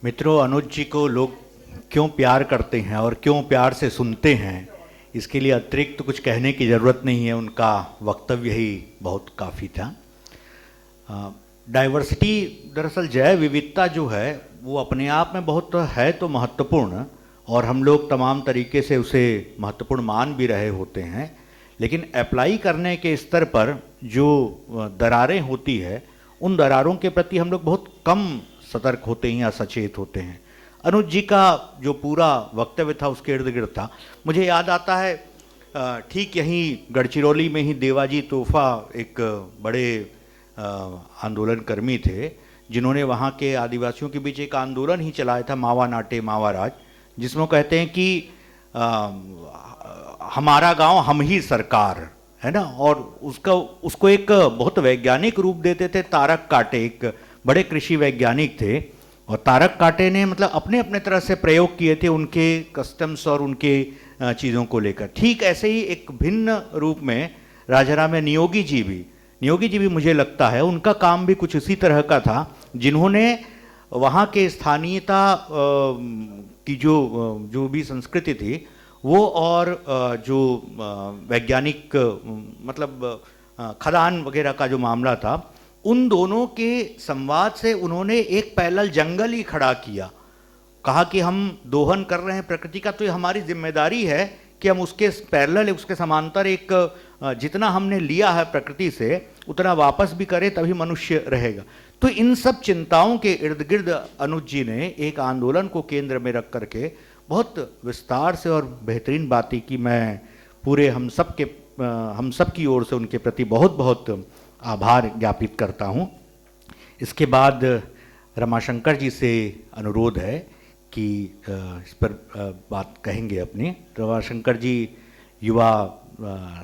मित्रों, अनुज जी को लोग क्यों प्यार करते हैं और क्यों प्यार से सुनते हैं, इसके लिए अतिरिक्त तो कुछ कहने की ज़रूरत नहीं है। उनका वक्तव्य ही बहुत काफ़ी था। डाइवर्सिटी, दरअसल जैव विविधता जो है वो अपने आप में बहुत है तो महत्वपूर्ण, और हम लोग तमाम तरीके से उसे महत्वपूर्ण मान भी रहे होते हैं। लेकिन अप्लाई करने के स्तर पर जो दरारें होती है, उन दरारों के प्रति हम लोग बहुत कम सतर्क होते हैं या सचेत होते हैं। अनुज जी का जो पूरा वक्तव्य था उसके इर्द गिर्द था। मुझे याद आता है ठीक यहीं गढ़चिरौली में ही देवाजी तोहफा एक बड़े आंदोलन कर्मी थे, जिन्होंने वहाँ के आदिवासियों के बीच एक आंदोलन ही चलाया था, मावा नाटे मावा राज, जिसमें वो कहते हैं कि हमारा गांव हम ही सरकार, है ना। और उसको एक बहुत वैज्ञानिक रूप देते थे। तारक काटे एक बड़े कृषि वैज्ञानिक थे, और तारक काटे ने मतलब अपने अपने तरह से प्रयोग किए थे उनके कस्टम्स और उनके चीज़ों को लेकर। ठीक ऐसे ही एक भिन्न रूप में राजाराम में नियोगी जी भी मुझे लगता है उनका काम भी कुछ इसी तरह का था, जिन्होंने वहाँ के स्थानीयता की जो भी संस्कृति थी वो, और जो वैज्ञानिक मतलब खदान वगैरह का जो मामला था, उन दोनों के संवाद से उन्होंने एक पैरेलल जंगल ही खड़ा किया। कहा कि हम दोहन कर रहे हैं प्रकृति का, तो ये हमारी जिम्मेदारी है कि हम उसके पैरेलल, उसके समांतर एक जितना हमने लिया है प्रकृति से उतना वापस भी करें, तभी मनुष्य रहेगा। तो इन सब चिंताओं के इर्द गिर्द अनुज जी ने एक आंदोलन को केंद्र में रख करके बहुत विस्तार से और बेहतरीन बातें की। मैं पूरे हम सब की ओर से उनके प्रति बहुत बहुत आभार ज्ञापित करता हूँ। इसके बाद रमाशंकर जी से अनुरोध है कि इस पर बात कहेंगे अपनी। रमाशंकर जी युवा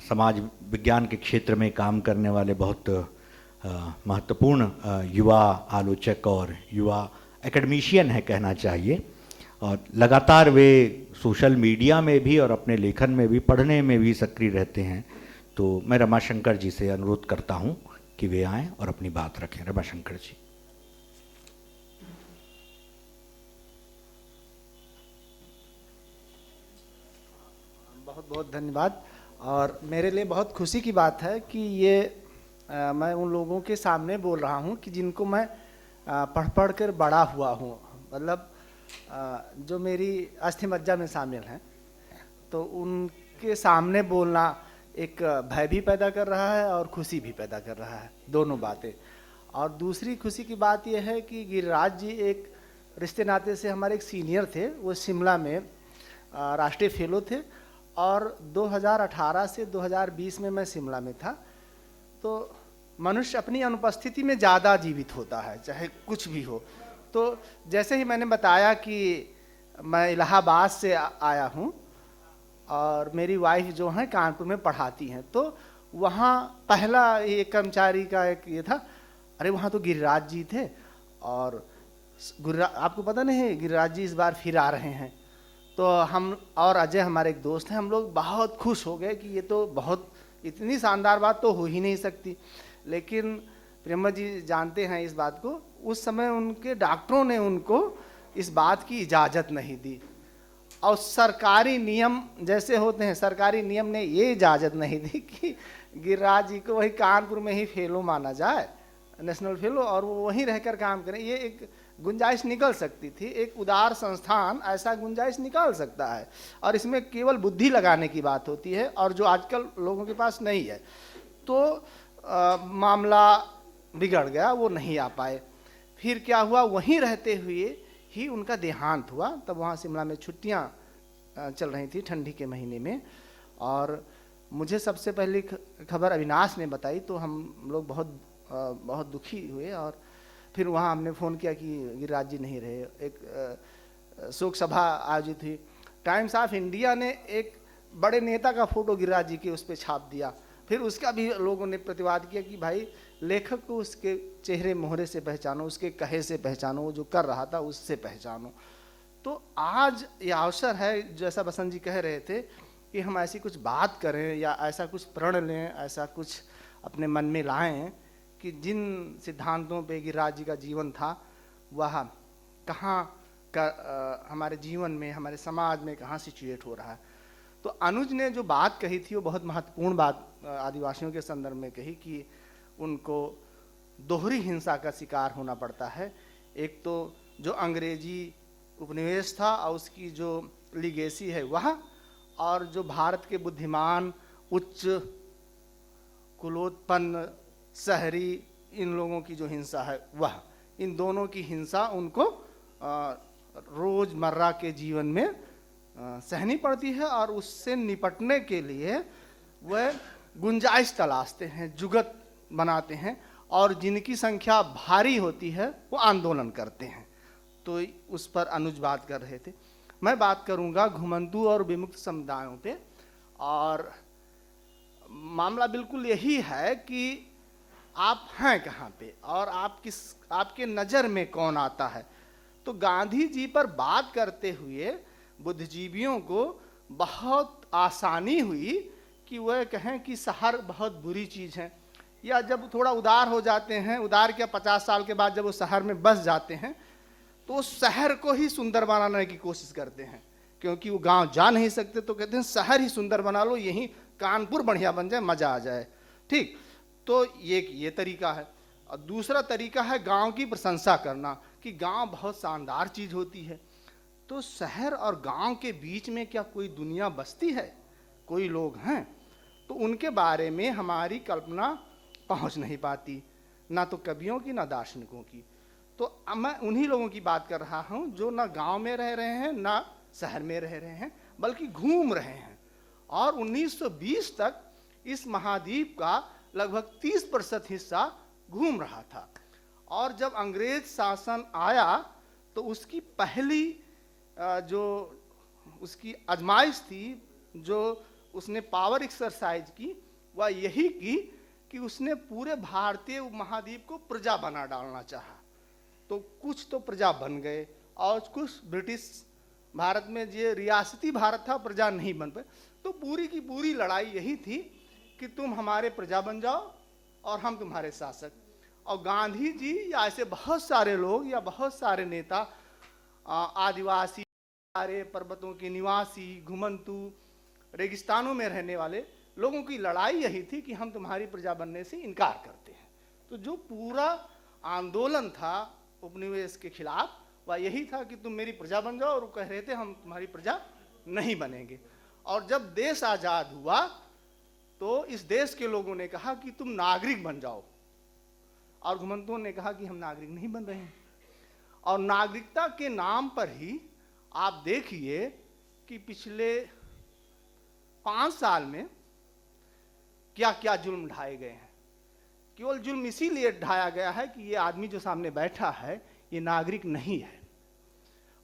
समाज विज्ञान के क्षेत्र में काम करने वाले बहुत महत्वपूर्ण युवा आलोचक और युवा एकेडमिशियन है कहना चाहिए, और लगातार वे सोशल मीडिया में भी और अपने लेखन में भी, पढ़ने में भी सक्रिय रहते हैं। तो मैं रमाशंकर जी से अनुरोध करता हूं कि वे आएं और अपनी बात रखें। रमाशंकर जी। बहुत बहुत धन्यवाद। और मेरे लिए बहुत खुशी की बात है कि ये मैं उन लोगों के सामने बोल रहा हूँ कि जिनको मैं पढ़ पढ़ कर बड़ा हुआ हूँ, मतलब जो मेरी अस्थि मज्जा में शामिल हैं, तो उनके सामने बोलना एक भय भी पैदा कर रहा है और खुशी भी पैदा कर रहा है, दोनों बातें। और दूसरी खुशी की बात यह है कि गिरिराज जी एक रिश्ते नाते से हमारे एक सीनियर थे। वो शिमला में राष्ट्रीय फेलो थे, और 2018 से 2020 में मैं शिमला में था। तो मनुष्य अपनी अनुपस्थिति में ज़्यादा जीवित होता है, चाहे कुछ भी हो। तो जैसे ही मैंने बताया कि मैं इलाहाबाद से आया हूँ और मेरी वाइफ जो है कानपुर में पढ़ाती हैं, तो वहाँ पहला एक कर्मचारी का एक ये था, अरे वहाँ तो गिरिराज जी थे, और आपको पता नहीं है गिरिराज जी इस बार फिर आ रहे हैं। तो हम और अजय हमारे एक दोस्त हैं, हम लोग बहुत खुश हो गए कि ये तो बहुत इतनी शानदार बात तो हो ही नहीं सकती। लेकिन प्रेमा जी जानते हैं इस बात को, उस समय उनके डॉक्टरों ने उनको इस बात की इजाज़त नहीं दी, और सरकारी नियम जैसे होते हैं, सरकारी नियम ने ये इजाज़त नहीं दी कि गिरिराज जी को वही कानपुर में ही फेलो माना जाए, नेशनल फेलो, और वो वहीं रहकर काम करें। ये एक गुंजाइश निकल सकती थी, एक उदार संस्थान ऐसा गुंजाइश निकाल सकता है, और इसमें केवल बुद्धि लगाने की बात होती है, और जो आजकल लोगों के पास नहीं है। तो मामला बिगड़ गया, वो नहीं आ पाए। फिर क्या हुआ, वहीं रहते हुए ही उनका देहांत हुआ। तब वहाँ शिमला में छुट्टियाँ चल रही थी ठंडी के महीने में, और मुझे सबसे पहली खबर अविनाश ने बताई, तो हम लोग बहुत दुखी हुए। और फिर वहाँ हमने फ़ोन किया कि गिरिराज जी नहीं रहे। एक शोक सभा आयोजित हुई। टाइम्स ऑफ इंडिया ने एक बड़े नेता का फ़ोटो गिरिराज जी के उस पर छाप दिया। फिर उसका भी लोगों ने प्रतिवाद किया कि भाई लेखक को उसके चेहरे मोहरे से पहचानो, उसके कहे से पहचानो, वो जो कर रहा था उससे पहचानो। तो आज ये अवसर है, जैसा बसंत जी कह रहे थे, कि हम ऐसी कुछ बात करें या ऐसा कुछ प्रण लें, ऐसा कुछ अपने मन में लाएं कि जिन सिद्धांतों पे गिरिराज जी का जीवन था वह कहाँ हमारे जीवन में, हमारे समाज में कहाँ सिचुएट हो रहा है। तो अनुज ने जो बात कही थी वो बहुत महत्वपूर्ण बात आदिवासियों के संदर्भ में कही कि उनको दोहरी हिंसा का शिकार होना पड़ता है। एक तो जो अंग्रेजी उपनिवेश था और उसकी जो लीगेसी है वह, और जो भारत के बुद्धिमान उच्च कुलोत्पन्न शहरी इन लोगों की जो हिंसा है वह, इन दोनों की हिंसा उनको रोज़मर्रा के जीवन में सहनी पड़ती है और उससे निपटने के लिए वह गुंजाइश तलाशते हैं, जुगत बनाते हैं, और जिनकी संख्या भारी होती है वो आंदोलन करते हैं। तो उस पर अनुज बात कर रहे थे। मैं बात करूंगा घुमंतू और विमुक्त समुदायों पे, और मामला बिल्कुल यही है कि आप हैं कहाँ पे और आपके नज़र में कौन आता है। तो गांधी जी पर बात करते हुए बुद्धिजीवियों को बहुत आसानी हुई कि वह कहें कि शहर बहुत बुरी चीज़ है, या जब थोड़ा उदार हो जाते हैं, उदार क्या 50 साल के बाद जब वो शहर में बस जाते हैं तो उस शहर को ही सुंदर बनाने की कोशिश करते हैं, क्योंकि वो गांव जा नहीं सकते तो कहते हैं शहर ही सुंदर बना लो, यहीं कानपुर बढ़िया बन जाए, मज़ा आ जाए। ठीक, तो ये तरीका है। और दूसरा तरीका है गांव की प्रशंसा करना कि गांव बहुत शानदार चीज़ होती है। तो शहर और गांव के बीच में क्या कोई दुनिया बसती है, कोई लोग हैं, तो उनके बारे में हमारी कल्पना पहुंच नहीं पाती, ना तो कवियों की ना दार्शनिकों की। तो मैं उन्हीं लोगों की बात कर रहा हूं जो ना गांव में रह रहे हैं ना शहर में रह रहे हैं, बल्कि घूम रहे हैं। और 1920 तक इस महाद्वीप का लगभग 30% हिस्सा घूम रहा था। और जब अंग्रेज शासन आया तो उसकी पहली जो उसकी आजमाइश थी, जो उसने पावर एक्सरसाइज की, वह यही की कि उसने पूरे भारतीय उपमहाद्वीप को प्रजा बना डालना चाहा। तो कुछ तो प्रजा बन गए और कुछ ब्रिटिश भारत में जो रियासती भारत था प्रजा नहीं बन पाए। तो पूरी की पूरी लड़ाई यही थी कि तुम हमारे प्रजा बन जाओ और हम तुम्हारे शासक। और गांधी जी या ऐसे बहुत सारे लोग या बहुत सारे नेता, आदिवासी, सारे पर्वतों के निवासी, घुमंतू, रेगिस्तानों में रहने वाले लोगों की लड़ाई यही थी कि हम तुम्हारी प्रजा बनने से इनकार करते हैं। तो जो पूरा आंदोलन था उपनिवेश के खिलाफ वह यही था कि तुम मेरी प्रजा बन जाओ, और वो कह रहे थे हम तुम्हारी प्रजा नहीं बनेंगे। और जब देश आज़ाद हुआ तो इस देश के लोगों ने कहा कि तुम नागरिक बन जाओ, और घुमंतुओं ने कहा कि हम नागरिक नहीं बन रहे हैं। और नागरिकता के नाम पर ही आप देखिए कि पिछले 5 साल में क्या क्या जुल्म ढाए गए हैं। केवल जुल्म इसीलिए ढाया गया है कि ये आदमी जो सामने बैठा है ये नागरिक नहीं है,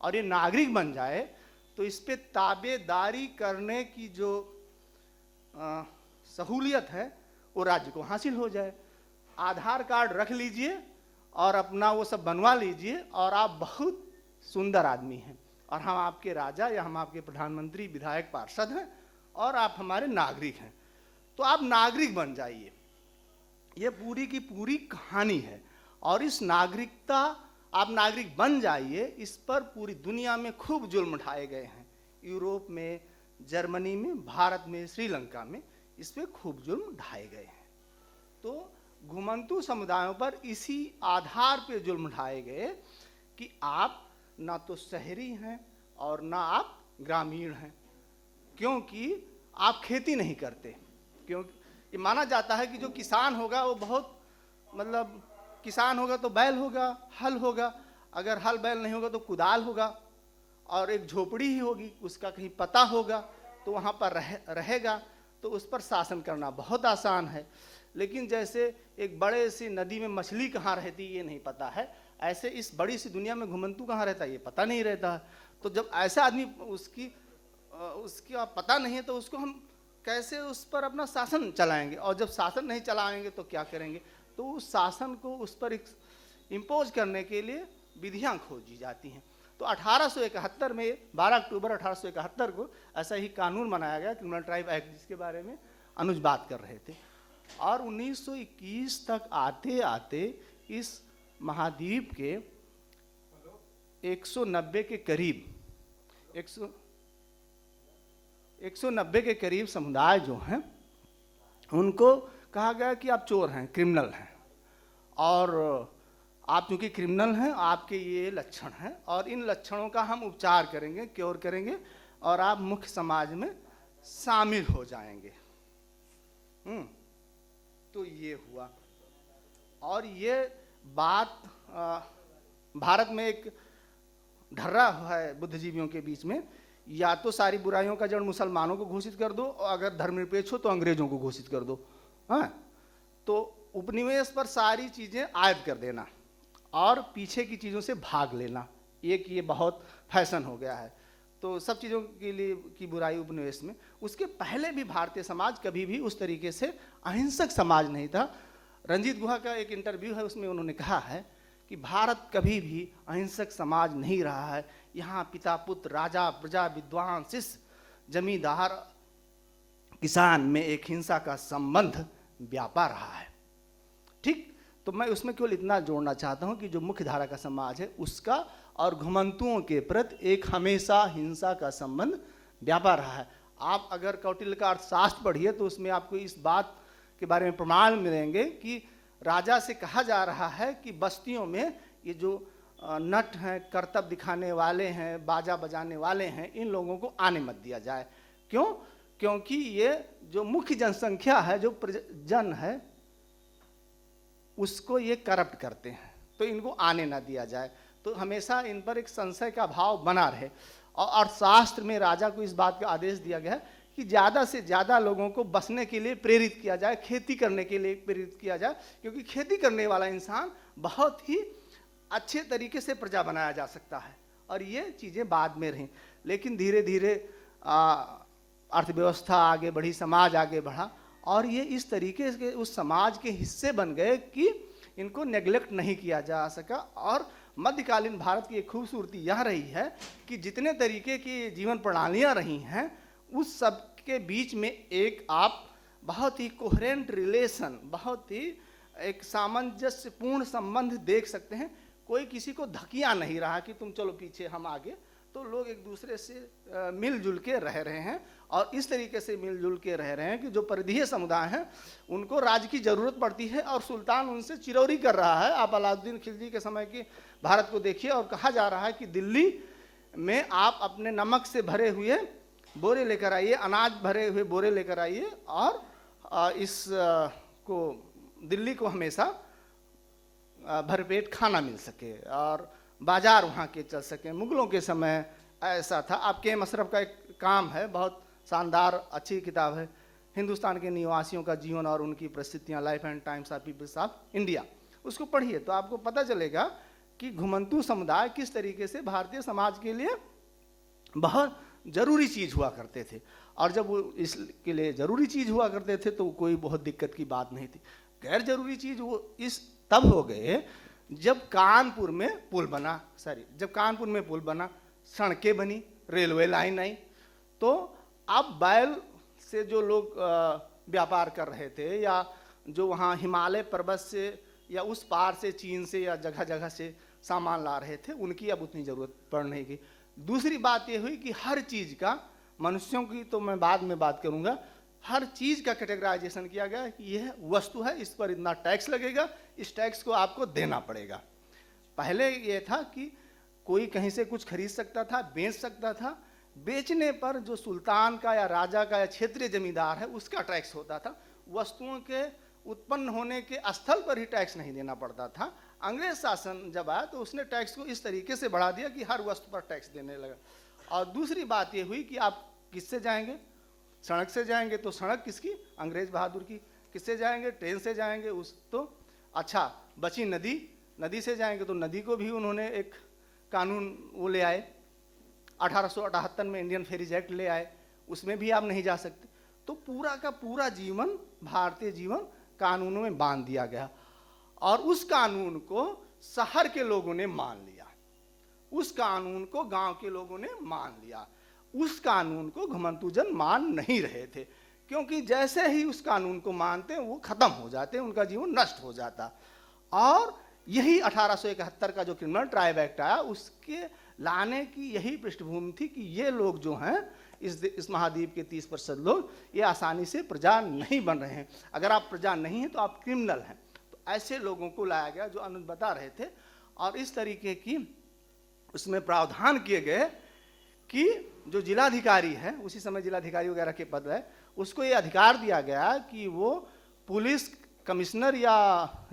और ये नागरिक बन जाए तो इस पे ताबेदारी करने की जो सहूलियत है वो राज्य को हासिल हो जाए। आधार कार्ड रख लीजिए और अपना वो सब बनवा लीजिए और आप बहुत सुंदर आदमी हैं, और हम आपके राजा या हम आपके प्रधानमंत्री, विधायक, पार्षद हैं, और आप हमारे नागरिक हैं। तो आप नागरिक बन जाइए। ये पूरी की पूरी कहानी है। और इस नागरिकता, आप नागरिक बन जाइए, इस पर पूरी दुनिया में खूब जुल्म ढाए गए हैं। यूरोप में, जर्मनी में, भारत में, श्रीलंका में इस पर खूब जुल्म ढाए गए हैं। तो घुमंतू समुदायों पर इसी आधार पे जुल्म ढाए गए कि आप ना तो शहरी हैं और ना आप ग्रामीण हैं, क्योंकि आप खेती नहीं करते। क्योंकि ये माना जाता है कि जो किसान होगा वो बहुत, मतलब किसान होगा तो बैल होगा, हल होगा, अगर हल बैल नहीं होगा तो कुदाल होगा, और एक झोपड़ी ही होगी, उसका कहीं पता होगा तो वहाँ पर रहेगा, तो उस पर शासन करना बहुत आसान है। लेकिन जैसे एक बड़े सी नदी में मछली कहाँ रहती ये नहीं पता है, ऐसे इस बड़ी सी दुनिया में घुमंतू कहाँ रहता है ये पता नहीं रहता है। तो जब ऐसा आदमी उसका पता नहीं है तो उसको हम कैसे उस पर अपना शासन चलाएंगे, और जब शासन नहीं चलाएंगे तो क्या करेंगे। तो उस शासन को उस पर इम्पोज करने के लिए विधियाँ खोजी जाती हैं। तो 1871 में 12 अक्टूबर 1871 को ऐसा ही कानून बनाया गया, क्रिमिनल ट्राइब एक्ट, जिसके बारे में अनुज बात कर रहे थे। और 1921 तक आते आते इस महाद्वीप के 190 के करीब 190 के करीब समुदाय जो हैं उनको कहा गया कि आप चोर हैं, क्रिमिनल हैं, और आप चूंकि क्रिमिनल हैं आपके ये लक्षण हैं और इन लक्षणों का हम उपचार करेंगे, क्योर करेंगे और आप मुख्य समाज में शामिल हो जाएंगे। तो ये हुआ। और ये बात भारत में एक ढर्रा है बुद्धिजीवियों के बीच में, या तो सारी बुराइयों का जड़ मुसलमानों को घोषित कर दो और अगर धर्मनिरपेक्ष हो तो अंग्रेजों को घोषित कर दो। हाँ, तो उपनिवेश पर सारी चीज़ें आयद कर देना और पीछे की चीज़ों से भाग लेना, एक ये बहुत फैशन हो गया है। तो सब चीज़ों के लिए की बुराई उपनिवेश में। उसके पहले भी भारतीय समाज कभी भी उस तरीके से अहिंसक समाज नहीं था। रंजीत गुहा का एक इंटरव्यू है, उसमें उन्होंने कहा है कि भारत कभी भी अहिंसक समाज नहीं रहा है। यहाँ पिता पुत्र, राजा प्रजा, विद्वान शिष्य, जमींदार किसान में एक हिंसा का संबंध व्यापा रहा है। ठीक, तो मैं उसमें केवल इतना जोड़ना चाहता हूँ कि जो मुख्य धारा का समाज है उसका और घुमंतुओं के प्रति एक हमेशा हिंसा का संबंध व्यापा रहा है। आप अगर कौटिल्य का अर्थशास्त्र पढ़िए तो उसमें आपको इस बात के बारे में प्रमाण मिलेंगे कि राजा से कहा जा रहा है कि बस्तियों में ये जो नट हैं, करतब दिखाने वाले हैं, बाजा बजाने वाले हैं, इन लोगों को आने मत दिया जाए। क्यों? क्योंकि ये जो मुख्य जनसंख्या है, जो जन है, उसको ये करप्ट करते हैं, तो इनको आने ना दिया जाए। तो हमेशा इन पर एक संशय का भाव बना रहे। और अर्थशास्त्र में राजा को इस बात का आदेश दिया गया है कि ज़्यादा से ज़्यादा लोगों को बसने के लिए प्रेरित किया जाए, खेती करने के लिए प्रेरित किया जाए, क्योंकि खेती करने वाला इंसान बहुत ही अच्छे तरीके से प्रजा बनाया जा सकता है। और ये चीज़ें बाद में रहीं, लेकिन धीरे धीरे अर्थव्यवस्था आगे बढ़ी, समाज आगे बढ़ा और ये इस तरीके से उस समाज के हिस्से बन गए कि इनको नेग्लेक्ट नहीं किया जा सका। और मध्यकालीन भारत की एक खूबसूरती यह रही है कि जितने तरीके की जीवन प्रणालियाँ रही हैं उस सब के बीच में एक आप बहुत ही कोहेरेंट रिलेशन, बहुत ही एक सामंजस्यपूर्ण संबंध देख सकते हैं। कोई किसी को धकिया नहीं रहा कि तुम चलो पीछे हम आगे, तो लोग एक दूसरे से मिलजुल के रह रहे हैं। और इस तरीके से मिलजुल के रह रहे हैं कि जो परिधीय समुदाय हैं उनको राज्य की ज़रूरत पड़ती है और सुल्तान उनसे चिरौरी कर रहा है। आप अलाउद्दीन खिलजी के समय की भारत को देखिए और कहा जा रहा है कि दिल्ली में आप अपने नमक से भरे हुए बोरे लेकर आइए, अनाज भरे हुए बोरे लेकर आइए और इस को दिल्ली को हमेशा भरपेट खाना मिल सके और बाजार वहाँ के चल सके। मुगलों के समय ऐसा था। आप के मशरफ का एक काम है, बहुत शानदार अच्छी किताब है, हिंदुस्तान के निवासियों का जीवन और उनकी परिस्थितियाँ, life and times of peoples of India. उसको पढ़िए तो आपको पता चलेगा कि घुमंतू समुदाय किस तरीके से भारतीय समाज के लिए बहुत ज़रूरी चीज़ हुआ करते थे। और जब वो इसके लिए ज़रूरी चीज़ हुआ करते थे तो कोई बहुत दिक्कत की बात नहीं थी। गैर ज़रूरी चीज़ वो इस तब हो गए जब कानपुर में पुल बना, जब कानपुर में पुल बना, सड़कें बनी, रेलवे लाइन आई, तो अब बैल से जो लोग व्यापार कर रहे थे या जो वहाँ हिमालय पर्वत से या उस पार से चीन से या जगह जगह से सामान ला रहे थे, उनकी अब उतनी ज़रूरत पड़ नहीं गई। दूसरी बात ये हुई कि हर चीज़ का, मनुष्यों की तो मैं बाद में बात करूँगा, हर चीज़ का कैटेगराइजेशन किया गया कि यह वस्तु है, इस पर इतना टैक्स लगेगा, इस टैक्स को आपको देना पड़ेगा। पहले ये था कि कोई कहीं से कुछ खरीद सकता था, बेच सकता था, बेचने पर जो सुल्तान का या राजा का या क्षेत्रीय जमींदार है उसका टैक्स होता था। वस्तुओं के उत्पन्न होने के स्थल पर ही टैक्स नहीं देना पड़ता था। अंग्रेज शासन जब आया तो उसने टैक्स को इस तरीके से बढ़ा दिया कि हर वस्तु पर टैक्स देने लगा। और दूसरी बात ये हुई कि आप किससे जाएंगे? सड़क से जाएंगे तो सड़क किसकी? अंग्रेज बहादुर की। किससे जाएंगे? ट्रेन से जाएंगे, उस तो अच्छा बची नदी, नदी से जाएंगे तो नदी को भी उन्होंने एक कानून वो ले आए, 1878 में इंडियन फेरीज एक्ट ले आए, उसमें भी आप नहीं जा सकते। तो पूरा का पूरा जीवन, भारतीय जीवन कानूनों में बांध दिया गया और उस कानून को शहर के लोगों ने मान लिया, उस कानून को गांव के लोगों ने मान लिया, उस कानून को घुमंतुजन मान नहीं रहे थे, क्योंकि जैसे ही उस कानून को मानते वो खत्म हो जाते, उनका जीवन नष्ट हो जाता। और यही 1871 का जो क्रिमिनल ट्राइब एक्ट आया, उसके लाने की यही पृष्ठभूमि थी कि ये लोग जो हैं, इस महाद्वीप के 30% लोग, ये आसानी से प्रजा नहीं बन रहे हैं। अगर आप प्रजा नहीं हैं तो आप क्रिमिनल हैं। तो ऐसे लोगों को लाया गया जो अनुज बता रहे थे, और इस तरीके की उसमें प्रावधान किए गए कि जो जिलाधिकारी है, उसी समय जिलाधिकारी वगैरह के पद है, उसको ये अधिकार दिया गया कि वो पुलिस कमिश्नर या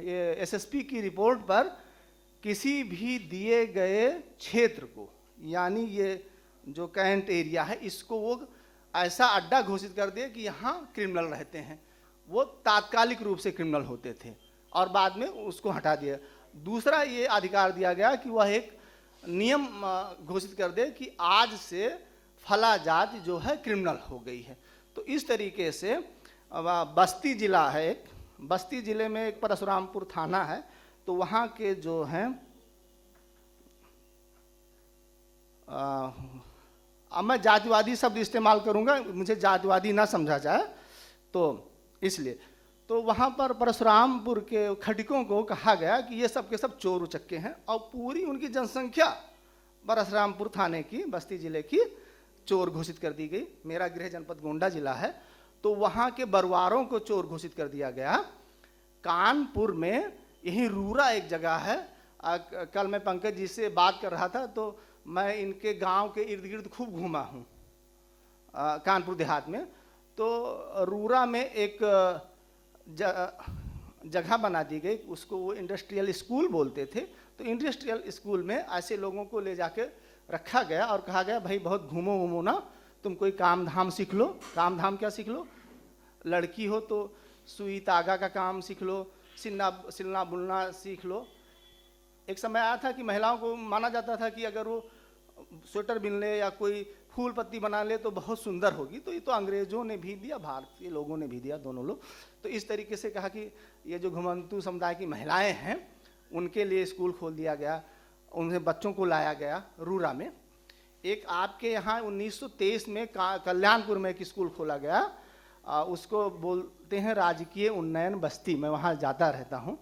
ये एसएसपी की रिपोर्ट पर किसी भी दिए गए क्षेत्र को, यानी ये जो कैंट एरिया है, इसको वो ऐसा अड्डा घोषित कर दिए कि यहाँ क्रिमिनल रहते हैं। वो तात्कालिक रूप से क्रिमिनल होते थे और बाद में उसको हटा दिया। दूसरा ये अधिकार दिया गया कि वह एक नियम घोषित कर दे कि आज से फला जाति जो है क्रिमिनल हो गई है। तो इस तरीके से बस्ती जिला है, एक बस्ती जिले में एक परशुरामपुर थाना है, तो वहाँ के जो हैं अब मैं जातिवादी शब्द इस्तेमाल करूँगा, मुझे जातिवादी ना समझा जाए तो इसलिए, तो वहाँ पर परशुरामपुर के खटिकों को कहा गया कि ये सब के सब चोर उचक्के हैं, और पूरी उनकी जनसंख्या परशुरामपुर थाने की, बस्ती जिले की चोर घोषित कर दी गई। मेरा गृह जनपद गोंडा जिला है, तो वहाँ के बरवारों को चोर घोषित कर दिया गया। कानपुर में यही रूरा एक जगह है, कल मैं पंकज जी से बात कर रहा था तो मैं इनके गांव के इर्द गिर्द खूब घूमा हूँ कानपुर देहात में। तो रूरा में एक जगह बना दी गई, उसको वो इंडस्ट्रियल स्कूल बोलते थे। तो इंडस्ट्रियल स्कूल में ऐसे लोगों को ले जाके रखा गया और कहा गया भाई बहुत घूमो वूमो ना, तुम कोई काम धाम सीख लो। काम धाम क्या सीख लो? लड़की हो तो सुई तागा का काम सीख लो, सिलना बुनना सीख लो। एक समय आया था कि महिलाओं को माना जाता था कि अगर वो स्वेटर बिन ले या कोई फूल पत्ती बना ले तो बहुत सुंदर होगी। तो ये तो अंग्रेजों ने भी दिया, भारतीय लोगों ने भी दिया, दोनों लोग। तो इस तरीके से कहा कि ये जो घुमंतू समुदाय की महिलाएं हैं उनके लिए स्कूल खोल दिया गया, उन्हें बच्चों को लाया गया रूरा में। एक आपके यहाँ 1923 में कल्याणपुर में एक स्कूल खोला गया, उसको बोलते हैं राजकीय उन्नयन बस्ती। मैं वहाँ जाता रहता हूँ,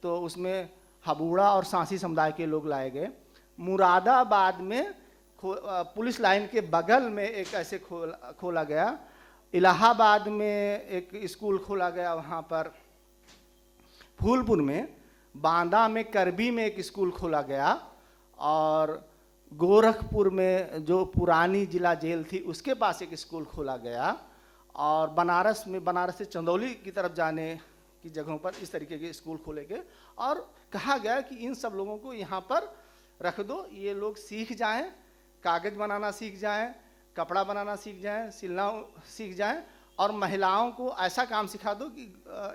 तो उसमें हबूड़ा और सांसी समुदाय के लोग लाए गए। मुरादाबाद में पुलिस लाइन के बगल में एक ऐसे खोला गया। इलाहाबाद में एक स्कूल खोला गया, वहाँ पर फूलपुर में, बांदा में करबी में एक स्कूल खोला गया, और गोरखपुर में जो पुरानी जिला जेल थी उसके पास एक स्कूल खोला गया, और बनारस में, बनारस से चंदौली की तरफ जाने की जगहों पर इस तरीके के स्कूल खोले गए। और कहा गया कि इन सब लोगों को यहाँ पर रख दो, ये लोग सीख जाएं, कागज़ बनाना सीख जाएं, कपड़ा बनाना सीख जाएं, सिलना सीख जाएं, और महिलाओं को ऐसा काम सिखा दो कि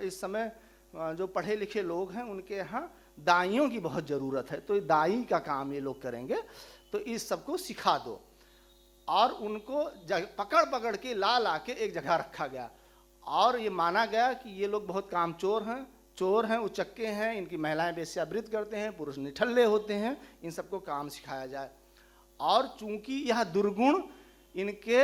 इस समय जो पढ़े लिखे लोग हैं उनके यहाँ दाइयों की बहुत ज़रूरत है, तो दाई का काम ये लोग करेंगे, तो इस सबको सिखा दो। और उनको पकड़ पकड़ के ला के एक जगह रखा गया, और ये माना गया कि ये लोग बहुत कामचोर हैं, चोर हैं, उचक्के हैं, इनकी महिलाएं वेश्यावृत्ति करते हैं, पुरुष निठल्ले होते हैं, इन सबको काम सिखाया जाए। और चूंकि यह दुर्गुण इनके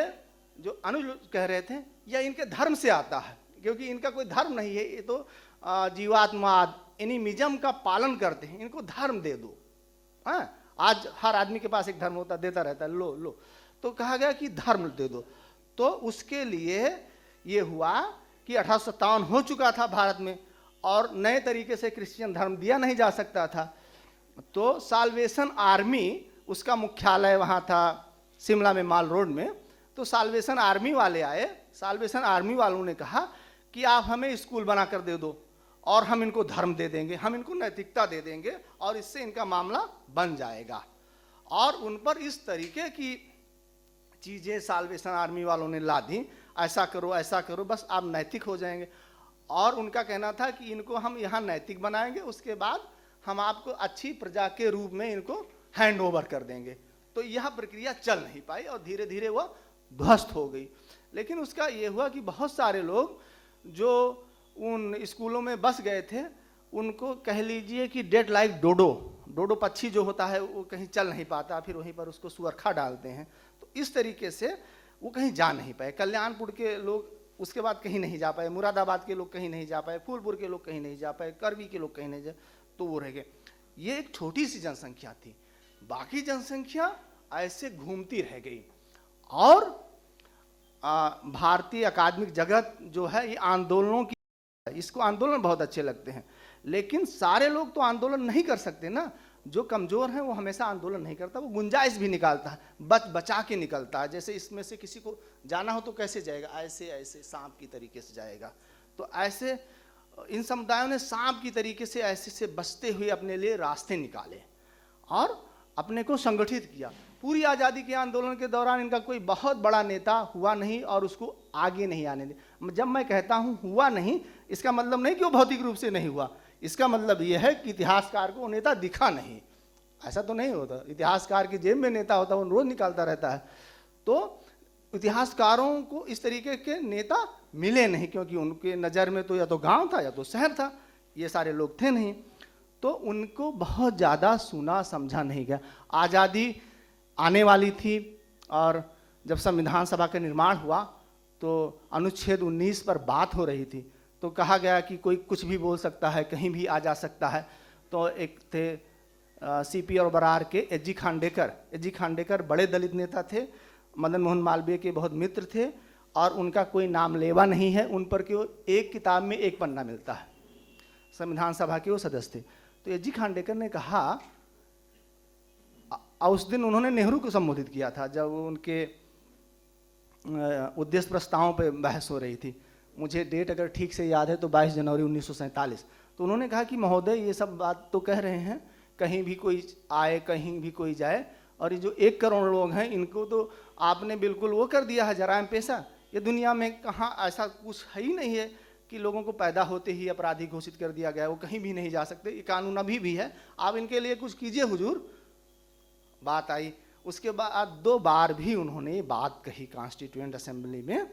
जो अनुज कह रहे थे यह इनके धर्म से आता है, क्योंकि इनका कोई धर्म नहीं है, ये तो जीवात्मवाद एनिमिज्म का पालन करते हैं, इनको धर्म दे दो। हाँ, आज हर आदमी के पास एक धर्म होता, देता रहता है, लो लो, तो कहा गया कि धर्म दे दो। तो उसके लिए ये हुआ कि 1857 हो चुका था भारत में, और नए तरीके से क्रिश्चियन धर्म दिया नहीं जा सकता था। तो साल्वेशन आर्मी, उसका मुख्यालय वहाँ था शिमला में, माल रोड में। तो साल्वेशन आर्मी वाले आए, साल्वेशन आर्मी वालों ने कहा कि आप हमें स्कूल बना कर दे दो, और हम इनको धर्म दे देंगे, हम इनको नैतिकता दे देंगे, और इससे इनका मामला बन जाएगा। और उन पर इस तरीके की चीज़ें साल्वेशन आर्मी वालों ने ला दी, ऐसा करो ऐसा करो, बस आप नैतिक हो जाएंगे। और उनका कहना था कि इनको हम यहाँ नैतिक बनाएंगे, उसके बाद हम आपको अच्छी प्रजा के रूप में इनको हैंड ओवर कर देंगे। तो यह प्रक्रिया चल नहीं पाई और धीरे धीरे वह ध्वस्त हो गई। लेकिन उसका ये हुआ कि बहुत सारे लोग जो उन स्कूलों में बस गए थे, उनको कह लीजिए कि डेड लाइक डोडो पक्षी जो होता है वो कहीं चल नहीं पाता, फिर वहीं पर उसको सुअरखा डालते हैं। तो इस तरीके से वो कहीं जा नहीं पाए। कल्याणपुर के लोग उसके बाद कहीं नहीं जा पाए, मुरादाबाद के लोग कहीं नहीं जा पाए, फूलपुर के लोग कहीं नहीं जा पाए, करवी के लोग कहीं नहीं जा, तो वो रह गए। ये एक छोटी सी जनसंख्या थी, बाकी जनसंख्या ऐसे घूमती रह गई। और भारतीय अकादमिक जगत जो है ये आंदोलनों की, इसको आंदोलन बहुत अच्छे लगते हैं, लेकिन सारे लोग तो आंदोलन नहीं कर सकते ना। जो कमजोर है वो हमेशा आंदोलन नहीं करता, वो गुंजाइश भी निकालता है, बचा के निकलता है। जैसे इसमें से किसी को जाना हो तो कैसे जाएगा, ऐसे ऐसे सांप की तरीके से जाएगा। तो ऐसे इन समुदायों ने सांप की तरीके से ऐसे से बचते हुए अपने लिए रास्ते निकाले और अपने को संगठित किया। पूरी आज़ादी के आंदोलन के दौरान इनका कोई बहुत बड़ा नेता हुआ नहीं और उसको आगे नहीं आने दिया। जब मैं कहता हूँ हुआ नहीं, इसका मतलब नहीं कि वो भौतिक रूप से नहीं हुआ, इसका मतलब यह है कि इतिहासकार को वो नेता दिखा नहीं। ऐसा तो नहीं होता, इतिहासकार की जेब में नेता होता है, वो रोज निकालता रहता है। तो इतिहासकारों को इस तरीके के नेता मिले नहीं, क्योंकि उनके नज़र में तो या तो गांव था या तो शहर था, ये सारे लोग थे नहीं। तो उनको बहुत ज़्यादा सुना समझा नहीं गया। आज़ादी आने वाली थी और जब संविधान सभा का निर्माण हुआ तो अनुच्छेद 19 पर बात हो रही थी, तो कहा गया कि कोई कुछ भी बोल सकता है, कहीं भी आ जा सकता है। तो एक थे सीपी और बरार के एच जी खांडेकर बड़े दलित नेता थे, मदन मोहन मालवीय के बहुत मित्र थे और उनका कोई नाम लेवा नहीं है, उन पर केवल एक किताब में एक पन्ना मिलता है। संविधान सभा के वो सदस्य थे। तो एच जी खांडेकर ने कहा, उस दिन उन्होंने नेहरू को संबोधित किया था जब उनके उद्देश्य प्रस्तावों पर बहस हो रही थी। मुझे डेट अगर ठीक से याद है तो 22 जनवरी 1947। तो उन्होंने कहा कि महोदय ये सब बात तो कह रहे हैं, कहीं भी कोई आए कहीं भी कोई जाए, और ये जो 1 करोड़ लोग हैं इनको तो आपने बिल्कुल वो कर दिया है, जराइम पेशा। ये दुनिया में कहाँ ऐसा कुछ है ही नहीं है कि लोगों को पैदा होते ही अपराधी घोषित कर दिया गया, वो कहीं भी नहीं जा सकते, ये कानून अभी भी है, आप इनके लिए कुछ कीजिए हुजूर। बात आई। उसके बाद 2 बार भी उन्होंने बात कही कॉन्स्टिट्यूएंट असेंबली में,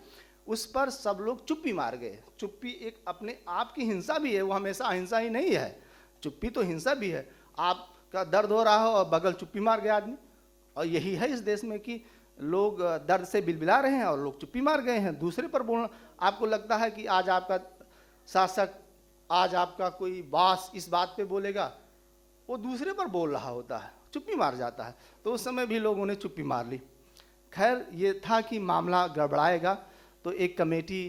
उस पर सब लोग चुप्पी मार गए। चुप्पी एक अपने आप की हिंसा भी है, वो हमेशा अहिंसा ही नहीं है, चुप्पी तो हिंसा भी है। आपका दर्द हो रहा हो और बगल चुप्पी मार गया आदमी, और यही है इस देश में कि लोग दर्द से बिलबिला रहे हैं और लोग चुप्पी मार गए हैं। दूसरे पर बोलना, आपको लगता है कि आज आपका शासक, आज आपका कोई बॉस इस बात पे बोलेगा, वो दूसरे पर बोल रहा होता है, चुप्पी मार जाता है। तो उस समय भी लोगों ने चुप्पी मार ली। खैर ये था कि मामला गड़बड़ाएगा, तो एक कमेटी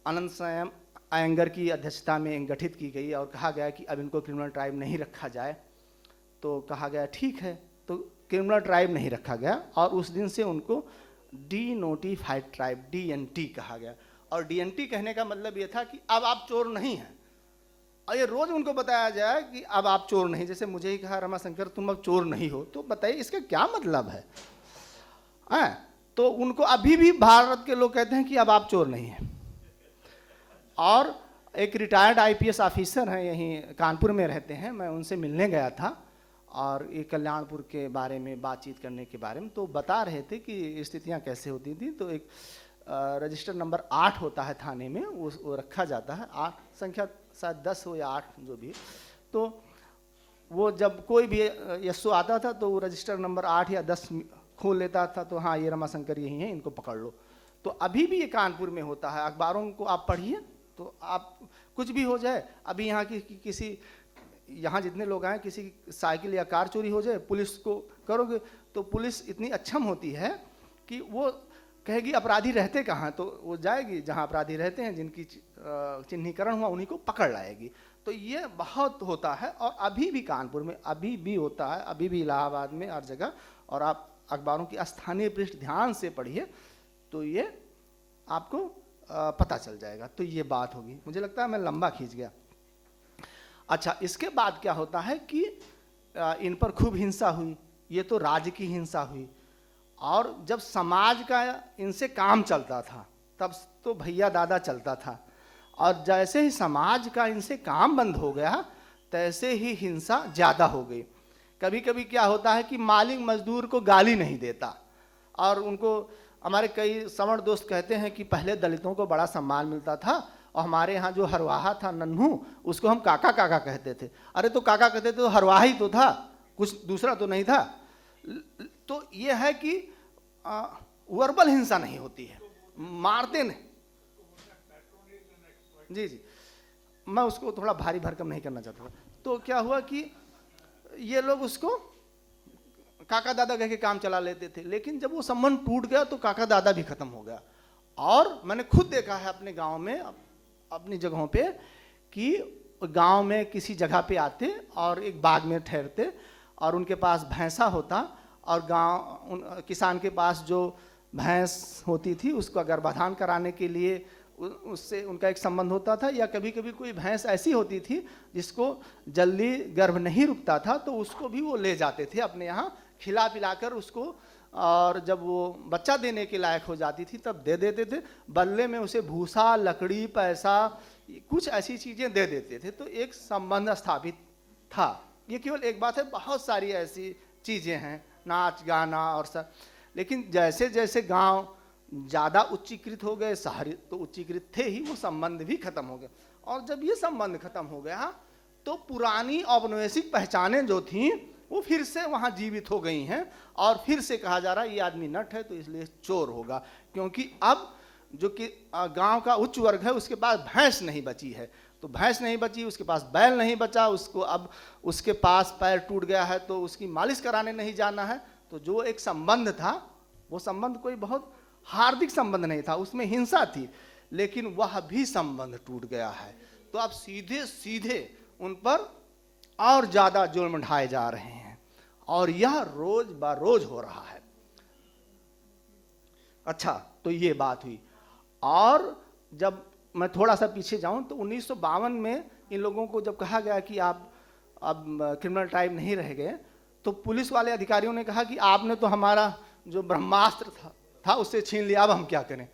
अनंत संयम अयंगर की अध्यक्षता में गठित की गई और कहा गया कि अब इनको क्रिमिनल ट्राइब नहीं रखा जाए। तो कहा गया ठीक है, तो क्रिमिनल ट्राइब नहीं रखा गया और उस दिन से उनको डी नोटिफाइड ट्राइब DNT कहा गया। और DNT कहने का मतलब ये था कि अब आप चोर नहीं हैं, और ये रोज उनको बताया जाए कि अब आप चोर नहीं। जैसे मुझे ही कहा रमाशंकर तुम अब चोर नहीं हो, तो बताइए इसका क्या मतलब है? तो उनको अभी भी भारत के लोग कहते हैं कि अब आप चोर नहीं हैं। और एक रिटायर्ड IPS ऑफिसर हैं, यहीं कानपुर में रहते हैं, मैं उनसे मिलने गया था और ये कल्याणपुर के बारे में बातचीत करने के बारे में, तो बता रहे थे कि स्थितियां कैसे होती थी। तो एक रजिस्टर नंबर 8 होता है थाने में, वो रखा जाता है, 8 संख्या शायद 10 हो या 8 जो भी। तो वो जब कोई भी यस्सु आता था तो वो रजिस्टर नंबर 8 या 10 खोल लेता था, तो हाँ ये रमाशंकर यही हैं, इनको पकड़ लो। तो अभी भी ये कानपुर में होता है, अखबारों को आप पढ़िए तो आप कुछ भी हो जाए। अभी यहाँ की किसी, यहाँ जितने लोग आए, किसी की साइकिल या कार चोरी हो जाए, पुलिस को करोगे तो पुलिस इतनी अक्षम होती है कि वो कहेगी अपराधी रहते कहाँ, तो वो जाएगी जहाँ अपराधी रहते हैं, जिनकी चिन्हीकरण हुआ उन्हीं को पकड़ लाएगी। तो ये बहुत होता है और अभी भी कानपुर में अभी भी होता है, अभी भी इलाहाबाद में हर जगह। और आप अखबारों की स्थानीय पृष्ठ ध्यान से पढ़िए तो ये आपको पता चल जाएगा। तो ये बात होगी। मुझे लगता है मैं लंबा खींच गया। अच्छा, इसके बाद क्या होता है कि इन पर खूब हिंसा हुई, ये तो राज्य की हिंसा हुई। और जब समाज का इनसे काम चलता था तब तो भैया दादा चलता था, और जैसे ही समाज का इनसे काम बंद हो गया तैसे ही हिंसा ज़्यादा हो गई। कभी कभी क्या होता है कि मालिक मजदूर को गाली नहीं देता, और उनको हमारे कई सवर्ण दोस्त कहते हैं कि पहले दलितों को बड़ा सम्मान मिलता था, और हमारे यहाँ जो हरवाहा था नन्हू, उसको हम काका काका कहते थे। अरे तो काका कहते थे तो हरवाहा ही तो था, कुछ दूसरा तो नहीं था। तो ये है कि वर्बल हिंसा नहीं होती है, मारते नहीं। जी जी, मैं उसको थोड़ा भारी भरकम नहीं करना चाहता था। तो क्या हुआ कि ये लोग उसको काका दादा कह के काम चला लेते थे। लेकिन जब वो संबंध टूट गया तो काका दादा भी खत्म हो गया। और मैंने खुद देखा है अपने गांव में, अपनी जगहों पे, कि गांव में किसी जगह पे आते और एक बाग में ठहरते और उनके पास भैंसा होता, और किसान के पास जो भैंस होती थी उसका गर्भाधान कराने के लिए उससे उनका एक संबंध होता था। या कभी कभी कोई भैंस ऐसी होती थी जिसको जल्दी गर्भ नहीं रुकता था, तो उसको भी वो ले जाते थे अपने यहाँ, खिला पिलाकर उसको, और जब वो बच्चा देने के लायक हो जाती थी तब दे देते थे। बदले में उसे भूसा, लकड़ी, पैसा, कुछ ऐसी चीज़ें दे देते थे। तो एक संबंध स्थापित था। ये केवल एक बात है, बहुत सारी ऐसी चीज़ें हैं, नाच गाना और सब। लेकिन जैसे जैसे गांव ज़्यादा उच्चीकृत हो गए, शहर तो उच्चीकृत थे ही, वो संबंध भी खत्म हो गए। और जब ये संबंध खत्म हो गया तो पुरानी औपनिवेशिक पहचानें जो थीं वो फिर से वहाँ जीवित हो गई हैं, और फिर से कहा जा रहा है ये आदमी नट है तो इसलिए चोर होगा। क्योंकि अब जो कि गांव का उच्च वर्ग है उसके पास भैंस नहीं बची है, तो भैंस नहीं बची, उसके पास बैल नहीं बचा, उसको अब उसके पास पैर टूट गया है तो उसकी मालिश कराने नहीं जाना है। तो जो एक संबंध था वो संबंध कोई बहुत हार्दिक संबंध नहीं था, उसमें हिंसा थी, लेकिन वह भी संबंध टूट गया है। तो अब सीधे सीधे उन पर और ज्यादा जुल्म ढाए जा रहे हैं, और यह रोज ब रोज हो रहा है। अच्छा, तो ये बात हुई। और जब मैं थोड़ा सा पीछे जाऊं तो 1952 में इन लोगों को जब कहा गया कि आप अब क्रिमिनल ट्राइब नहीं रह गए, तो पुलिस वाले अधिकारियों ने कहा कि आपने तो हमारा जो ब्रह्मास्त्र था उससे छीन लिया, अब हम क्या करें।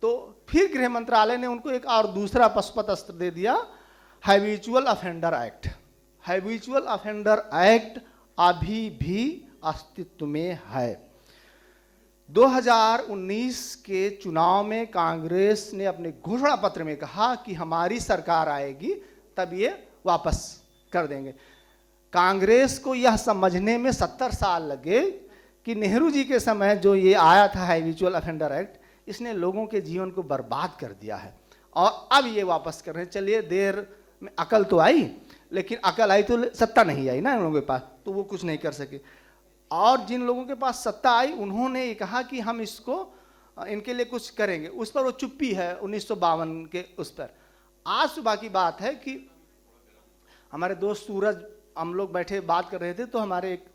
तो फिर गृह मंत्रालय ने उनको एक और दूसरा पशुपत अस्त्र दे दिया, habitual offender act. Habitual offender act अभी भी अस्तित्व में है। 2019 के चुनाव में कांग्रेस ने अपने घोषणा पत्र में कहा कि हमारी सरकार आएगी तब ये वापस कर देंगे। कांग्रेस को यह समझने में 70 साल लगे कि नेहरू जी के समय जो ये आया था हैबिचुअल ऑफेंडर एक्ट, इसने लोगों के जीवन को बर्बाद कर दिया है, और अब ये वापस कर रहे हैं। चलिए, देर में अकल तो आई, लेकिन अकल आई तो सत्ता नहीं आई ना इन लोगों के पास, तो वो कुछ नहीं कर सके। और जिन लोगों के पास सत्ता आई उन्होंने ये कहा कि हम इसको इनके लिए कुछ करेंगे, उस पर वो चुप्पी है 1952 के उस पर। आज सुबह की बात है कि हमारे दोस्त सूरज, हम लोग बैठे बात कर रहे थे, तो हमारे एक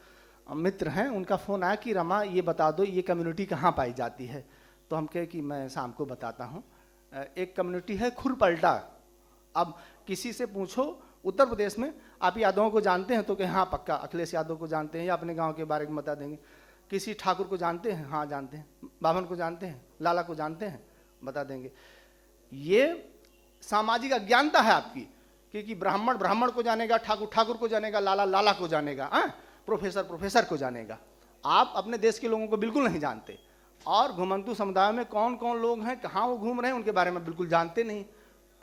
मित्र हैं, उनका फ़ोन आया कि रमा ये बता दो ये कम्युनिटी कहाँ पाई जाती है। तो हम कहे कि मैं शाम को बताता हूँ। एक कम्युनिटी है खुरपल्टा। अब किसी से पूछो उत्तर प्रदेश में, आप यादवों को जानते हैं तो कि हाँ पक्का अखिलेश यादव को जानते हैं, या अपने गांव के बारे में बता देंगे। किसी ठाकुर को जानते हैं, हाँ जानते हैं। बाभन को जानते हैं, लाला को जानते हैं, बता देंगे। ये सामाजिक अज्ञानता है आपकी, क्योंकि ब्राह्मण ब्राह्मण को जानेगा, ठाकुर ठाकुर को जानेगा, लाला लाला को जानेगा, प्रोफेसर प्रोफेसर को जानेगा। आप अपने देश के लोगों को बिल्कुल नहीं जानते, और घुमंतू समुदाय में कौन कौन लोग हैं, कहाँ वो घूम रहे हैं, उनके बारे में बिल्कुल जानते नहीं।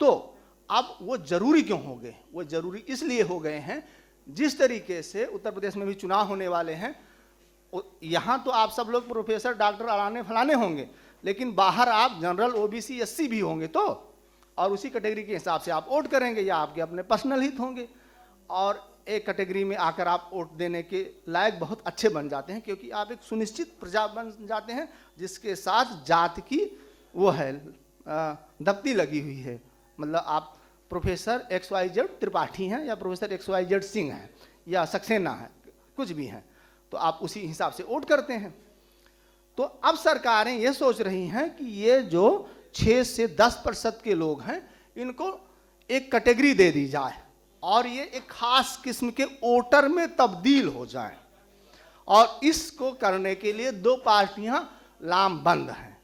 तो अब वो जरूरी क्यों हो गए? वो जरूरी इसलिए हो गए हैं, जिस तरीके से उत्तर प्रदेश में भी चुनाव होने वाले हैं, यहाँ तो आप सब लोग प्रोफेसर डॉक्टर अड़ाने फलाने होंगे, लेकिन बाहर आप जनरल ओबीसी एससी भी होंगे, तो और उसी कैटेगरी के हिसाब से आप वोट करेंगे, या आपके अपने पर्सनल हित होंगे, और एक कैटेगरी में आकर आप वोट देने के लायक बहुत अच्छे बन जाते हैं, क्योंकि आप एक सुनिश्चित प्रजा बन जाते हैं जिसके साथ जात की वो है दफ्ती लगी हुई है। मतलब आप प्रोफेसर XYZ त्रिपाठी हैं, या प्रोफेसर XYZ सिंह हैं, या सक्सेना है, कुछ भी हैं, तो आप उसी हिसाब से वोट करते हैं। तो अब सरकारें ये सोच रही हैं कि ये जो 6 से 10% के लोग हैं, इनको एक कैटेगरी दे दी जाए, और ये एक खास किस्म के वोटर में तब्दील हो जाएं। और इसको करने के लिए 2 पार्टियां लामबंद हैं,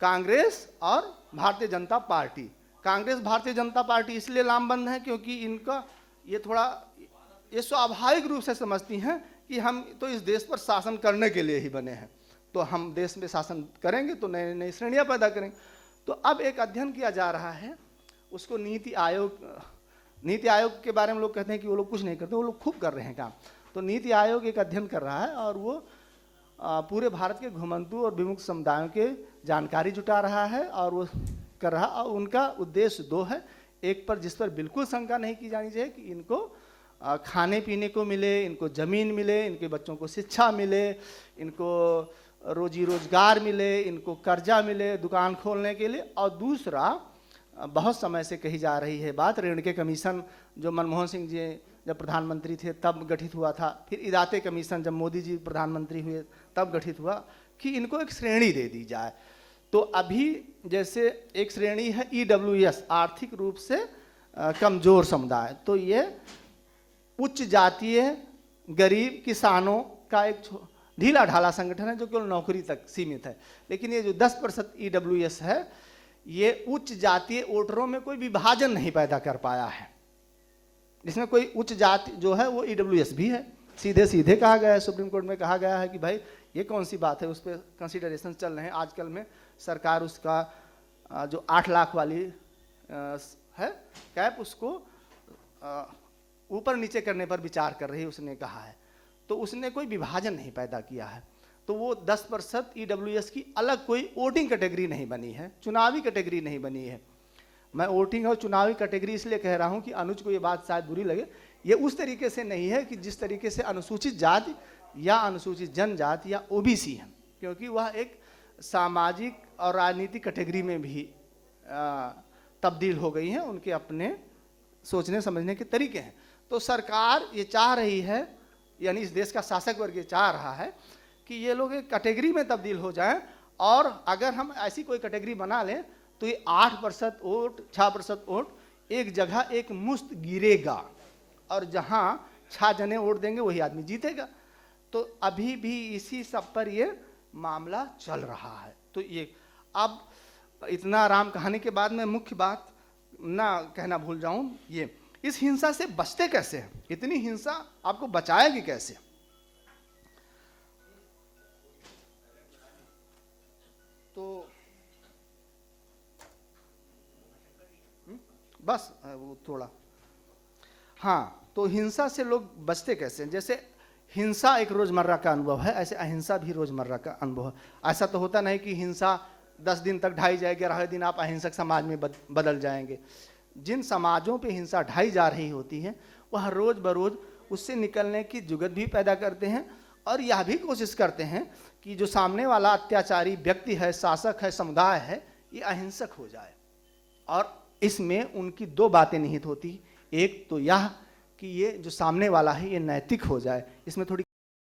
कांग्रेस और भारतीय जनता पार्टी। कांग्रेस भारतीय जनता पार्टी इसलिए लामबंद है क्योंकि इनका ये स्वाभाविक रूप से समझती हैं कि हम तो इस देश पर शासन करने के लिए ही बने हैं, तो हम देश में शासन करेंगे तो नई नई श्रेणियां पैदा करेंगे। तो अब एक अध्ययन किया जा रहा है, उसको नीति आयोग के बारे में लोग कहते हैं कि वो लोग कुछ नहीं करते, वो लोग खूब कर रहे हैं काम। तो नीति आयोग एक अध्ययन कर रहा है, और वो पूरे भारत के घुमंतू और विमुक्त समुदायों के जानकारी जुटा रहा है, और वो कर रहा। और उनका उद्देश्य 2 है। एक पर जिस पर बिल्कुल शंका नहीं की जानी चाहिए कि इनको खाने पीने को मिले, इनको ज़मीन मिले, इनके बच्चों को शिक्षा मिले, इनको रोजी रोजगार मिले, इनको कर्जा मिले दुकान खोलने के लिए। और दूसरा, बहुत समय से कही जा रही है बात, ऋण के कमीशन जो मनमोहन सिंह जी जब प्रधानमंत्री थे तब गठित हुआ था, फिर इदाते कमीशन जब मोदी जी प्रधानमंत्री हुए तब गठित हुआ, कि इनको एक श्रेणी दे दी जाए। तो अभी जैसे एक श्रेणी है EWS, आर्थिक रूप से कमज़ोर समुदाय, तो ये उच्च जातीय गरीब किसानों का एक ढीला ढाला संगठन है जो केवल नौकरी तक सीमित है। लेकिन ये जो 10% EWS है, ये उच्च जातीय वोटरों में कोई विभाजन नहीं पैदा कर पाया है। इसमें कोई उच्च जाति जो है वो EWS भी है, सीधे सीधे कहा गया है, सुप्रीम कोर्ट में कहा गया है कि भाई ये कौन सी बात है, उस पर कंसिडरेशन चल रहे हैं। आजकल में सरकार उसका जो 8 लाख वाली है कैप, उसको ऊपर नीचे करने पर विचार कर रही है, उसने कहा है। तो उसने कोई विभाजन नहीं पैदा किया है। तो वो 10% EWS की अलग कोई वोटिंग कैटेगरी नहीं बनी है, चुनावी कैटेगरी नहीं बनी है। मैं वोटिंग और चुनावी कैटेगरी इसलिए कह रहा हूँ कि अनुज को ये बात शायद बुरी लगे, ये उस तरीके से नहीं है कि जिस तरीके से अनुसूचित जाति या अनुसूचित जनजाति या OBC है, क्योंकि वह एक सामाजिक और राजनीतिक कैटेगरी में भी तब्दील हो गई हैं, उनके अपने सोचने समझने के तरीके हैं। तो सरकार ये चाह रही है, यानी इस देश का शासक वर्ग ये चाह रहा है कि ये लोग एक कैटेगरी में तब्दील हो जाएं, और अगर हम ऐसी कोई कैटेगरी बना लें तो ये 8% वोट, 6% वोट एक जगह एक मुश्त गिरेगा, और जहां 6 जने वोट देंगे वही आदमी जीतेगा। तो अभी भी इसी सब पर ये मामला चल रहा है। तो ये अब इतना राम कहानी के बाद मैं मुख्य बात ना कहना भूल जाऊं, ये इस हिंसा से बचते कैसे हैं, इतनी हिंसा आपको बचाएगी कैसे। तो बस वो थोड़ा, हाँ, तो हिंसा से लोग बचते कैसे हैं। जैसे हिंसा एक रोजमर्रा का अनुभव है, ऐसे अहिंसा भी रोजमर्रा का अनुभव है। ऐसा तो होता नहीं कि हिंसा 10 दिन तक ढाई जाएगी, 11वें दिन आप अहिंसक समाज में बदल जाएंगे। जिन समाजों पे हिंसा ढाई जा रही होती है, वह रोज बरोज उससे निकलने की जुगत भी पैदा करते हैं, और यह भी कोशिश करते हैं कि जो सामने वाला अत्याचारी व्यक्ति है, शासक है, समुदाय है, ये अहिंसक हो जाए। और इसमें उनकी 2 बातें निहित होती, एक तो यह कि ये जो सामने वाला है ये नैतिक हो जाए, इसमें थोड़ी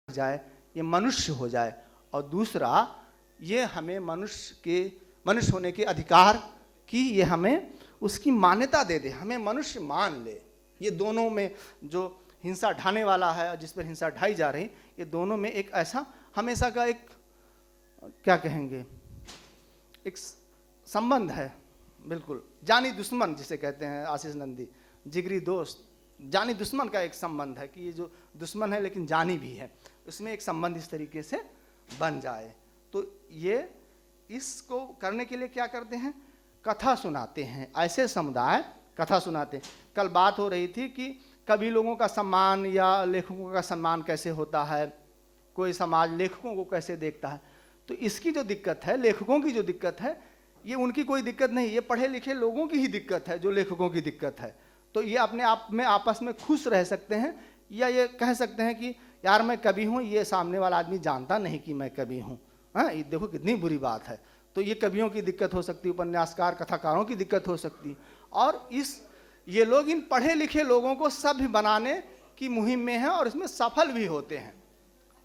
जाए, ये मनुष्य हो जाए, और दूसरा ये हमें मनुष्य होने के अधिकार की ये हमें उसकी मान्यता दे दे, हमें मनुष्य मान ले। ये दोनों में जो हिंसा ढाने वाला है और जिस पर हिंसा ढाई जा रही, ये दोनों में एक ऐसा हमेशा का एक क्या कहेंगे, एक संबंध है, बिल्कुल जानी दुश्मन जिसे कहते हैं आशीष नंदी, जिगरी दोस्त, जानी दुश्मन का एक संबंध है कि ये जो दुश्मन है लेकिन जानी भी है, उसमें एक संबंध इस तरीके से बन जाए। तो ये इसको करने के लिए क्या करते हैं, कथा सुनाते हैं, ऐसे समुदाय कथा सुनाते हैं। कल बात हो रही थी कि कवि लोगों का सम्मान या लेखकों का सम्मान कैसे होता है, कोई समाज लेखकों को कैसे देखता है। तो इसकी जो दिक्कत है, लेखकों की जो दिक्कत है, ये उनकी कोई दिक्कत नहीं, ये पढ़े लिखे लोगों की ही दिक्कत है, जो लेखकों की दिक्कत है। तो ये अपने आप में आपस में खुश रह सकते हैं, या ये कह सकते हैं कि यार मैं कवि हूँ, ये सामने वाला आदमी जानता नहीं कि मैं कवि हूँ। हाँ, ये देखो कितनी बुरी बात है। तो ये कवियों की दिक्कत हो सकती है, उपन्यासकार कथाकारों की दिक्कत हो सकती है। और ये लोग इन पढ़े लिखे लोगों को सभ्य बनाने की मुहिम में हैं, और इसमें सफल भी होते हैं।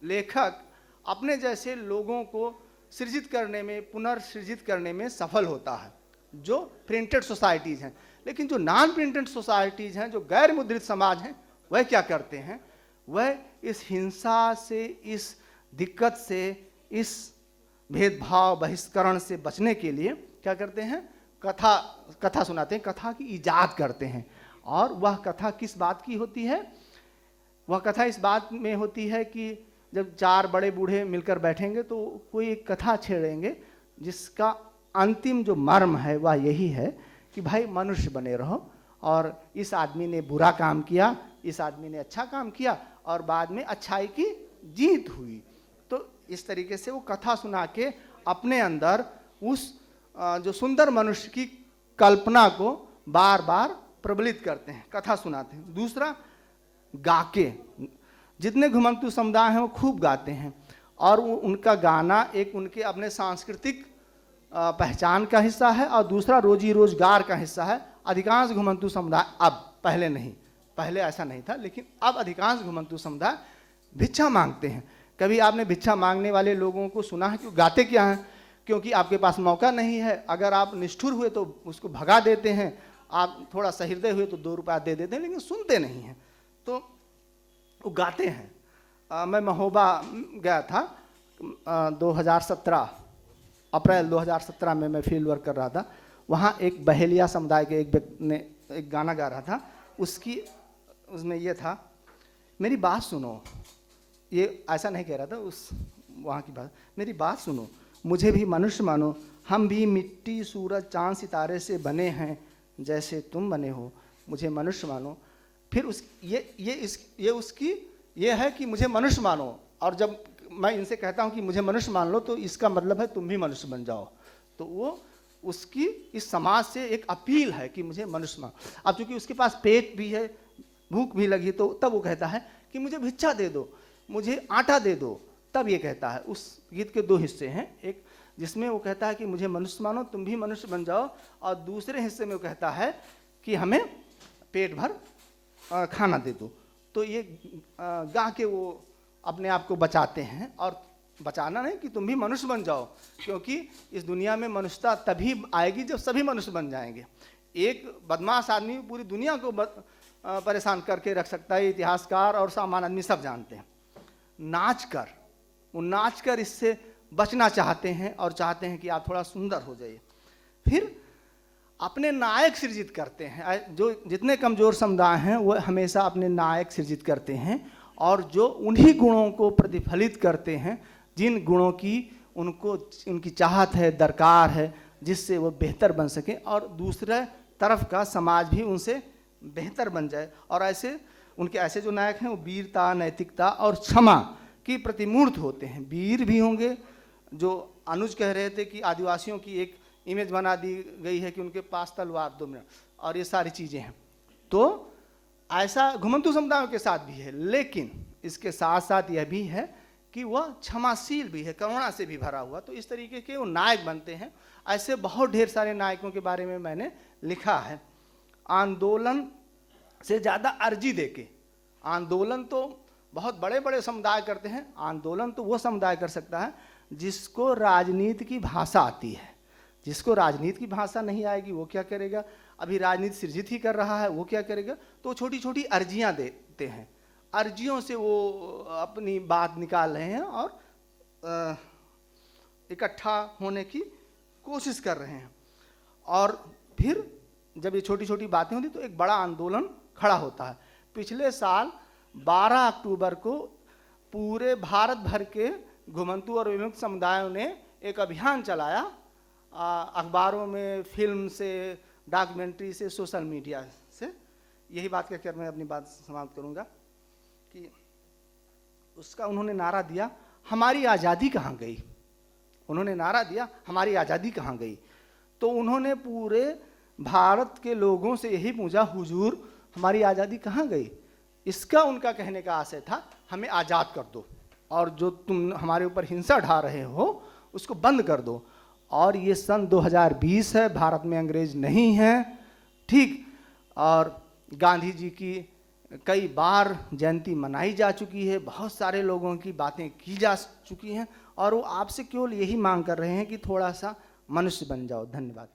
लेखक अपने जैसे लोगों को सृजित करने में, पुनर्सृजित करने में सफल होता है, जो प्रिंटेड सोसाइटीज़ हैं। लेकिन जो नॉन प्रिंटेड सोसाइटीज़ हैं, जो गैर मुद्रित समाज हैं, वह क्या करते हैं, वह इस हिंसा से, इस दिक्कत से, इस भेदभाव बहिष्करण से बचने के लिए क्या करते हैं, कथा सुनाते हैं, कथा की इजाद करते हैं। और वह कथा किस बात की होती है, वह कथा इस बात में होती है कि जब 4 बड़े बूढ़े मिलकर बैठेंगे तो कोई एक कथा छेड़ेंगे, जिसका अंतिम जो मर्म है वह यही है कि भाई मनुष्य बने रहो, और इस आदमी ने बुरा काम किया, इस आदमी ने अच्छा काम किया, और बाद में अच्छाई की जीत हुई। तो इस तरीके से वो कथा सुना के अपने अंदर उस जो सुंदर मनुष्य की कल्पना को बार बार प्रबलित करते हैं, कथा सुनाते हैं। दूसरा, गा के, जितने घुमंतू समुदाय हैं वो खूब गाते हैं, और वो उनका गाना एक उनके अपने सांस्कृतिक पहचान का हिस्सा है, और दूसरा रोजी रोजगार का हिस्सा है। अधिकांश घुमंतू समुदाय, अब पहले नहीं, पहले ऐसा नहीं था, लेकिन अब अधिकांश घुमंतू समुदाय भिक्षा मांगते हैं। कभी आपने भिक्षा मांगने वाले लोगों को सुना है कि गाते क्या हैं? क्योंकि आपके पास मौका नहीं है। अगर आप निष्ठुर हुए तो उसको भगा देते हैं, आप थोड़ा सहृदय हुए तो 2 रुपया दे देते हैं, लेकिन सुनते नहीं हैं, तो वो गाते हैं। मैं महोबा गया था 2017, अप्रैल 2017 में मैं फील्ड वर्क कर रहा था। वहाँ एक बहेलिया समुदाय के एक व्यक्ति ने एक गाना गा रहा था, उसमें ये था, मेरी बात सुनो। ये ऐसा नहीं कह रहा था, उस वहाँ की बात, मेरी बात सुनो, मुझे भी मनुष्य मानो, हम भी मिट्टी सूरज चांद सितारे से बने हैं, जैसे तुम बने हो, मुझे मनुष्य मानो। फिर ये है कि मुझे मनुष्य मानो, और जब मैं इनसे कहता हूँ कि मुझे मनुष्य मान लो, तो इसका मतलब है तुम भी मनुष्य बन जाओ। तो वो उसकी इस समाज से एक अपील है कि मुझे मनुष्य मानो। अब चूंकि उसके पास पेट भी है, भूख भी लगी, तो तब वो कहता है कि मुझे भिक्षा दे दो, मुझे आटा दे दो, तब ये कहता है। उस गीत के 2 हिस्से हैं, एक जिसमें वो कहता है कि मुझे मनुष्य मानो, तुम भी मनुष्य बन जाओ, और दूसरे हिस्से में वो कहता है कि हमें पेट भर खाना दे दो। तो ये गा के वो अपने आप को बचाते हैं, और बचाना नहीं कि तुम भी मनुष्य बन जाओ, क्योंकि इस दुनिया में मनुष्यता तभी आएगी जब सभी मनुष्य बन जाएंगे। एक बदमाश आदमी पूरी दुनिया को परेशान करके रख सकता है, इतिहासकार और सामान्य आदमी सब जानते हैं। नाच कर इससे बचना चाहते हैं, और चाहते हैं कि आप थोड़ा सुंदर हो जाइए। फिर अपने नायक सृजित करते हैं। जो जितने कमज़ोर समुदाय हैं वो हमेशा अपने नायक सृजित करते हैं, और जो उन्हीं गुणों को प्रतिफलित करते हैं जिन गुणों की उनकी चाहत है, दरकार है, जिससे वो बेहतर बन सकें, और दूसरे तरफ का समाज भी उनसे बेहतर बन जाए। और उनके ऐसे जो नायक हैं वो वीरता, नैतिकता और क्षमा की प्रतिमूर्त होते हैं। वीर भी होंगे, जो अनुज कह रहे थे कि आदिवासियों की एक इमेज बना दी गई है कि उनके पास तलवार 2 मिनट, और ये सारी चीज़ें हैं। तो ऐसा घुमंतू समुदायों के साथ भी है, लेकिन इसके साथ साथ यह भी है कि वह क्षमाशील भी है, करुणा से भी भरा हुआ। तो इस तरीके के वो नायक बनते हैं। ऐसे बहुत ढेर सारे नायकों के बारे में मैंने लिखा है। आंदोलन से ज़्यादा अर्जी देके, आंदोलन तो बहुत बड़े बड़े समुदाय करते हैं, आंदोलन तो वो समुदाय कर सकता है जिसको राजनीति की भाषा आती है। जिसको राजनीति की भाषा नहीं आएगी वो क्या करेगा? अभी राजनीति सृजित ही कर रहा है, वो क्या करेगा? तो छोटी छोटी अर्जियां देते हैं, अर्जियों से वो अपनी बात निकाल रहे हैं और इकट्ठा होने की कोशिश कर रहे हैं। और फिर जब ये छोटी छोटी बातें होती तो एक बड़ा आंदोलन खड़ा होता है। पिछले साल 12 अक्टूबर को पूरे भारत भर के घुमंतू और विमुक्त समुदायों ने एक अभियान चलाया, अखबारों में, फिल्म से, डॉक्यूमेंट्री से, सोशल मीडिया से। यही बात कहकर मैं अपनी बात समाप्त करूंगा कि उसका उन्होंने नारा दिया, हमारी आज़ादी कहाँ गई। उन्होंने नारा दिया, हमारी आज़ादी कहाँ गई। तो उन्होंने पूरे भारत के लोगों से यही पूछा, हुजूर हमारी आज़ादी कहाँ गई। इसका उनका कहने का आशय था, हमें आज़ाद कर दो, और जो तुम हमारे ऊपर हिंसा ढा रहे हो उसको बंद कर दो। और ये सन 2020 है, भारत में अंग्रेज नहीं है, ठीक। और गांधी जी की कई बार जयंती मनाई जा चुकी है, बहुत सारे लोगों की बातें की जा चुकी हैं, और वो आपसे केवल यही मांग कर रहे हैं कि थोड़ा सा मनुष्य बन जाओ। धन्यवाद।